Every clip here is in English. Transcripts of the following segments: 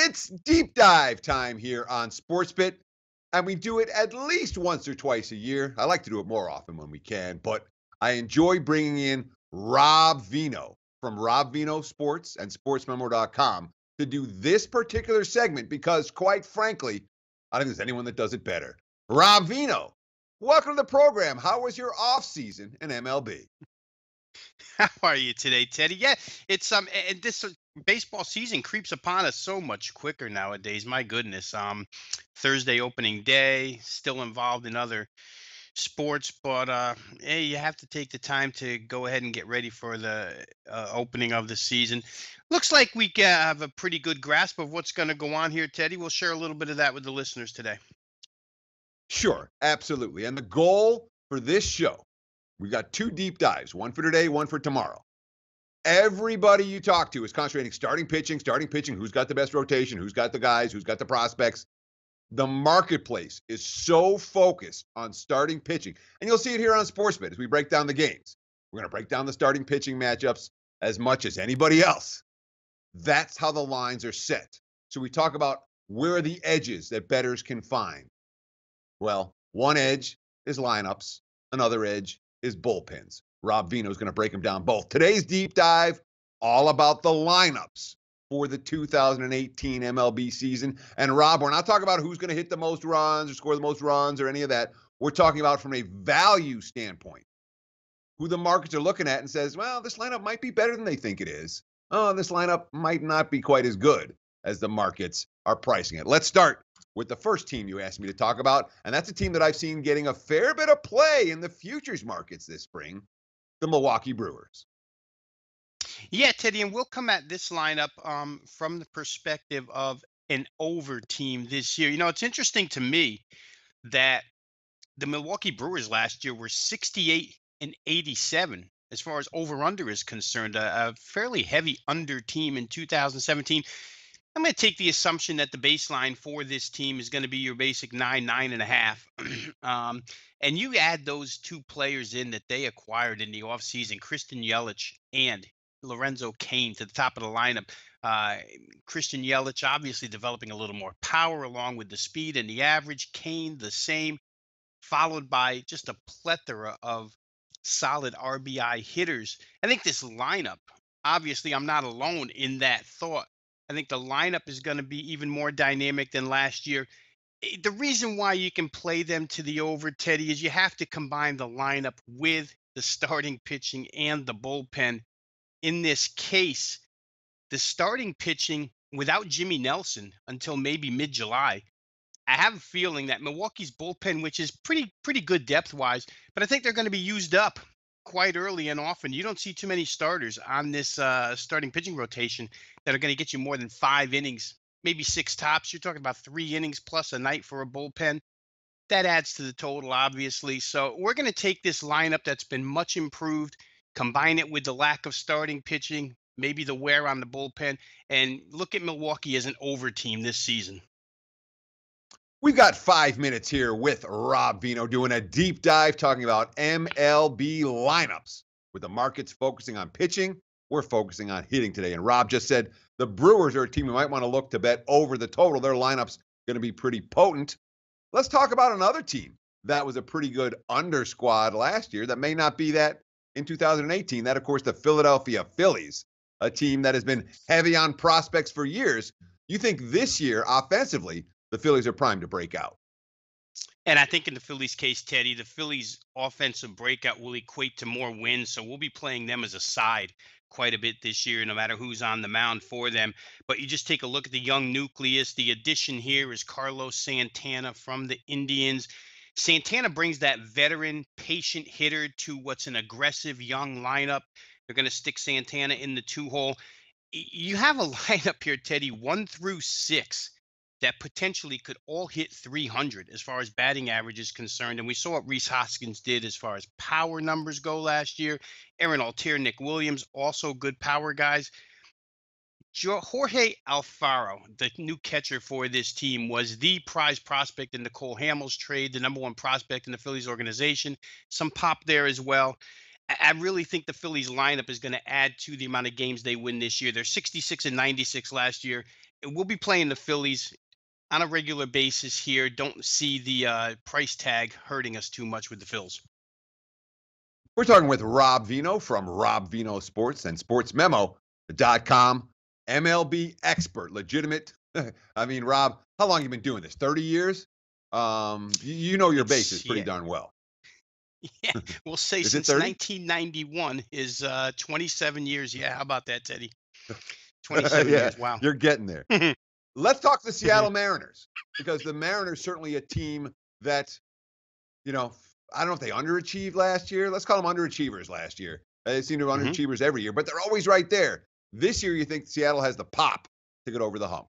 It's deep dive time here on SportsBit, and we do it at least once or twice a year. I like to do it more often when we can, but I enjoy bringing in Rob Veno from Rob Veno Sports and SportsMemo.com to do this particular segment because, quite frankly, I don't think there's anyone that does it better. Rob Veno, welcome to the program. How was your off season in MLB? How are you today, Teddy? Yeah, it's and this baseball season creeps upon us so much quicker nowadays. My goodness. Thursday opening day, still involved in other sports, but hey, you have to take the time to go ahead and get ready for the opening of the season. Looks like we have a pretty good grasp of what's going to go on here, Teddy. We'll share a little bit of that with the listeners today. Sure, absolutely. And the goal for this show, we got two deep dives, one for today, one for tomorrow. Everybody you talk to is concentrating starting pitching, who's got the best rotation, who's got the guys, who's got the prospects. The marketplace is so focused on starting pitching. And you'll see it here on SportsBet as we break down the games. We're going to break down the starting pitching matchups as much as anybody else. That's how the lines are set. So we talk about where are the edges that bettors can find. Well, one edge is lineups. Another edge is bullpens. Rob Veno is going to break them down both. Today's deep dive, all about the lineups for the 2018 MLB season. And Rob, we're not talking about who's going to hit the most runs or score the most runs or any of that. We're talking about from a value standpoint, who the markets are looking at and says, well, this lineup might be better than they think it is. Oh, this lineup might not be quite as good as the markets are pricing it. Let's start with the first team you asked me to talk about, and that's a team that I've seen getting a fair bit of play in the futures markets this spring, the Milwaukee Brewers. Yeah, Teddy, and we'll come at this lineup from the perspective of an over team this year. You know, it's interesting to me that the Milwaukee Brewers last year were 68 and 87 as far as over under is concerned, a fairly heavy under team in 2017. I'm going to take the assumption that the baseline for this team is going to be your basic 9.5. And you add those two players in that they acquired in the offseason, Christian Yelich and Lorenzo Cain, to the top of the lineup. Christian Yelich obviously developing a little more power along with the speed and the average. Cain the same, followed by just a plethora of solid RBI hitters. I think this lineup, obviously I'm not alone in that thought. I think the lineup is going to be even more dynamic than last year. The reason why you can play them to the over, Teddy, is you have to combine the lineup with the starting pitching and the bullpen. In this case, the starting pitching without Jimmy Nelson until maybe mid-July, I have a feeling that Milwaukee's bullpen, which is pretty good depth-wise, but I think they're going to be used up quite early and often. You don't see too many starters on this starting pitching rotation that are going to get you more than 5 innings, maybe 6 tops. You're talking about 3 innings plus a night for a bullpen. That adds to the total, obviously. So we're going to take this lineup that's been much improved, combine it with the lack of starting pitching, maybe the wear on the bullpen, and look at Milwaukee as an over team this season. We've got 5 minutes here with Rob Veno doing a deep dive talking about MLB lineups. With the markets focusing on pitching, we're focusing on hitting today. And Rob just said the Brewers are a team we might want to look to bet over the total. Their lineup's going to be pretty potent. Let's talk about another team that was a pretty good under squad last year that may not be that in 2018. That, of course, the Philadelphia Phillies, a team that has been heavy on prospects for years. You think this year, offensively, the Phillies are primed to break out? And I think in the Phillies case, Teddy, the Phillies offensive breakout will equate to more wins. So we'll be playing them as a side quite a bit this year, no matter who's on the mound for them. But you just take a look at the young nucleus. The addition here is Carlos Santana from the Indians. Santana brings that veteran, patient hitter to what's an aggressive young lineup. They're going to stick Santana in the 2-hole. You have a lineup here, Teddy, 1 through 6. That potentially could all hit 300 as far as batting average is concerned. And we saw what Rhys Hoskins did as far as power numbers go last year. Aaron Altier, Nick Williams, also good power guys. Jorge Alfaro, the new catcher for this team, was the prize prospect in the Cole Hamels trade, the number 1 prospect in the Phillies organization. Some pop there as well. I really think the Phillies lineup is going to add to the amount of games they win this year. They're 66 and 96 last year. we'll be playing the Phillies on a regular basis here. Don't see the price tag hurting us too much with the Phils. We're talking with Rob Veno from Rob Veno Sports and SportsMemo.com. MLB expert, legitimate. I mean, Rob, how long have you been doing this? 30 years? You know your bases pretty darn well. Yeah, we'll say Is it since 30? 1991 is 27 years. Yeah, how about that, Teddy? 27 Yeah, years. Wow. you're getting there. Let's talk the Seattle Mariners, because the Mariners certainly a team that, you know, I don't know if they underachieved last year. Let's call them underachievers last year. They seem to be underachievers every year, but they're always right there. This year, you think Seattle has the pop to get over the hump?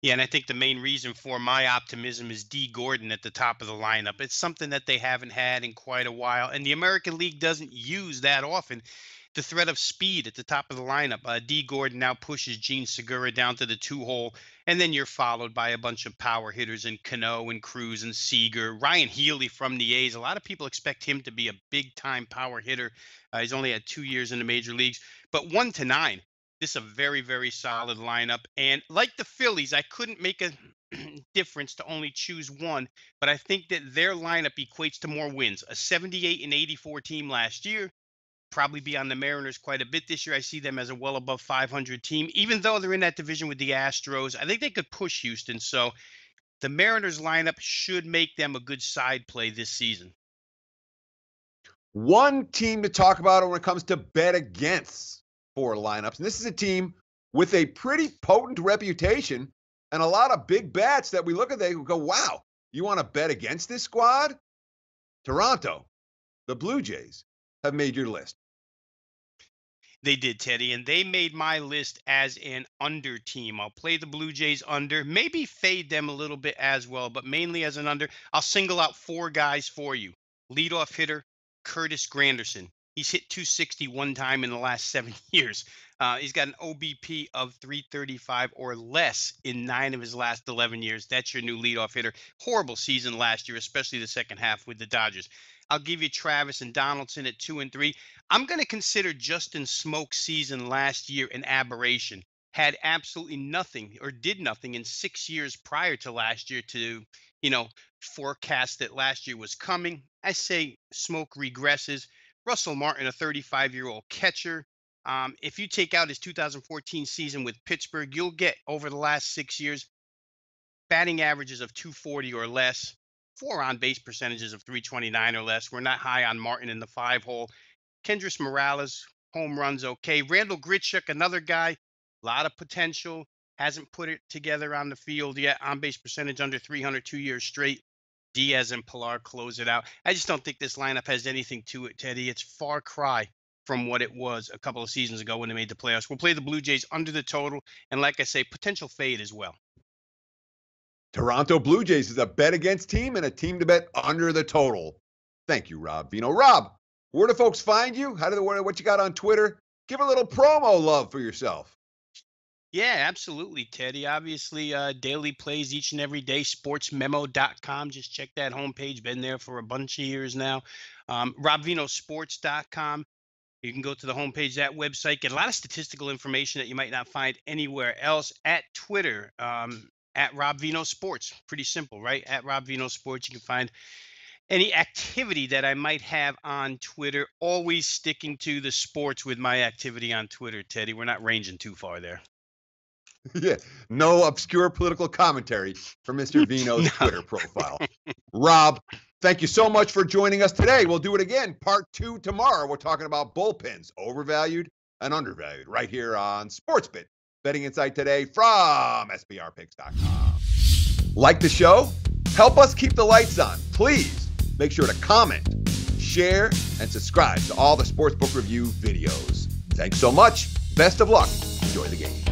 Yeah, and I think the main reason for my optimism is D. Gordon at the top of the lineup. It's something that they haven't had in quite a while, and the American League doesn't use that often. The threat of speed at the top of the lineup. D. Gordon now pushes Gene Segura down to the 2-hole, and then you're followed by a bunch of power hitters in Cano and Cruz and Seager. Ryan Healy from the A's. A lot of people expect him to be a big-time power hitter. He's only had 2 years in the major leagues, but 1-9. This is a very, very solid lineup. And like the Phillies, I couldn't make a difference to only choose one, but I think that their lineup equates to more wins. A 78-84 team last year, probably be on the Mariners quite a bit this year. I see them as a well above 500 team, even though they're in that division with the Astros. I think they could push Houston. So the Mariners lineup should make them a good side play this season. One team to talk about when it comes to bet against for lineups, and this is a team with a pretty potent reputation and a lot of big bats that we look at, they go, wow, you want to bet against this squad? Toronto, the Blue Jays, have made your list. They did, Teddy, and they made my list as an under team. I'll play the Blue Jays under, maybe fade them a little bit as well, but mainly as an under. I'll single out 4 guys for you. Leadoff hitter, Curtis Granderson. He's hit 260 one time in the last 7 years. He's got an OBP of 335 or less in 9 of his last 11 years. That's your new leadoff hitter. Horrible season last year, especially the second half with the Dodgers. I'll give you Travis and Donaldson at 2 and 3. I'm going to consider Justin Smoak's season last year an aberration. Had absolutely nothing or did nothing in 6 years prior to last year to, forecast that last year was coming. I say Smoak regresses. Russell Martin, a 35-year-old catcher. If you take out his 2014 season with Pittsburgh, you'll get over the last 6 years batting averages of 240 or less, 4 on-base percentages of 329 or less. We're not high on Martin in the 5-hole. Kendrys Morales, home runs okay. Randall Grichuk, another guy, a lot of potential. Hasn't put it together on the field yet. On-base percentage under 300 2 years straight. Diaz and Pilar close it out. I just don't think this lineup has anything to it, Teddy. It's far cry from what it was a couple of seasons ago when they made the playoffs. We'll play the Blue Jays under the total, and like I say, potential fade as well. Toronto Blue Jays is a bet against team and a team to bet under the total. Thank you, Rob Veno. Rob, where do folks find you? What you got on Twitter? Give a little promo love for yourself. Yeah, absolutely, Teddy. Obviously, daily plays each and every day, sportsmemo.com. Just check that homepage. Been there for a bunch of years now. RobVenoSports.com. You can go to the homepage, that website, get a lot of statistical information that you might not find anywhere else. At Twitter, at Rob Veno Sports. Pretty simple, right? At Rob Veno Sports, you can find any activity that I might have on Twitter. Always sticking to the sports with my activity on Twitter, Teddy. We're not ranging too far there. Yeah, no obscure political commentary for Mr. Veno's Twitter profile. Rob, thank you so much for joining us today. We'll do it again, part 2 tomorrow. We're talking about bullpens, overvalued and undervalued, right here on SportsBit. Betting Insight today from SBRpicks.com. Like the show? Help us keep the lights on. Please make sure to comment, share, and subscribe to all the Sportsbook Review videos. Thanks so much. Best of luck. Enjoy the games.